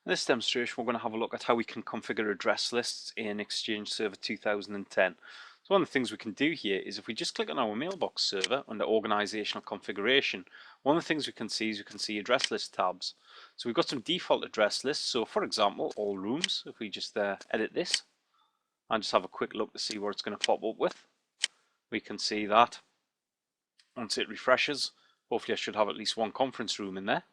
In this demonstration, we're going to have a look at how we can configure address lists in Exchange Server 2010. So one of the things we can do here is if we just click on our mailbox server under organizational configuration, one of the things we can see is we can see address list tabs. So we've got some default address lists. So for example, all rooms, if we just edit this and just have a quick look to see what it's going to pop up with, we can see that once it refreshes, hopefully I should have at least one conference room in there.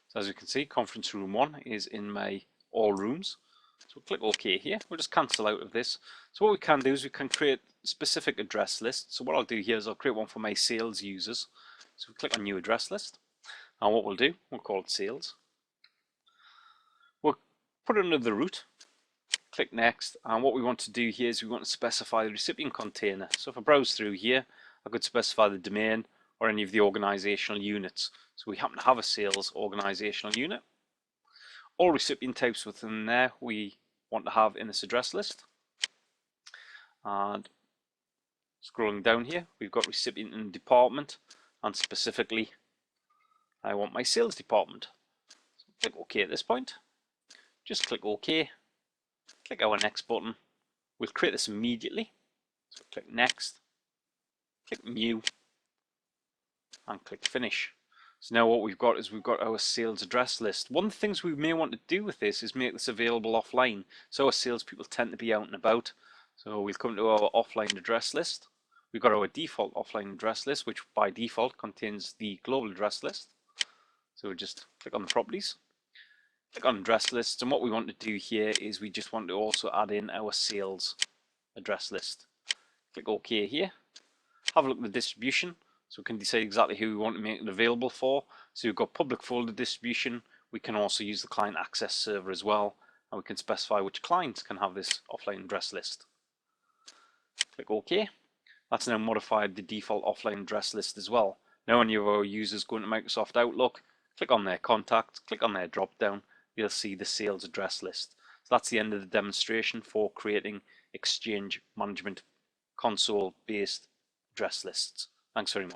So as you can see, conference room 1 is in my all rooms. So we'll click OK here. We'll just cancel out of this. So what we can do is we can create specific address lists. So what I'll do here is I'll create one for my sales users. So we click on new address list. And what we'll do, we'll call it sales. We'll put it under the root. Click next. And what we want to do here is we want to specify the recipient container. So if I browse through here, I could specify the domain or any of the organizational units. So we happen to have a sales organizational unit. All recipient types within there we want to have in this address list. And scrolling down here, we've got recipient and department, and specifically I want my sales department. So click OK at this point. Just click OK. Click our next button. We'll create this immediately. So click next. Click new. And click finish. So now what we've got is we've got our sales address list. One of the things we may want to do with this is make this available offline. So our salespeople tend to be out and about. So we'll come to our offline address list. We've got our default offline address list, which by default contains the global address list. So we'll just click on the properties. Click on address lists, and what we want to do here is we just want to also add in our sales address list. Click OK here. Have a look at the distribution. So we can decide exactly who we want to make it available for. So we've got public folder distribution. We can also use the client access server as well. And we can specify which clients can have this offline address list. Click OK. That's now modified the default offline address list as well. Now any of our users go into Microsoft Outlook, click on their contacts, click on their drop down, you'll see the sales address list. So that's the end of the demonstration for creating Exchange Management Console based address lists. Thanks very much.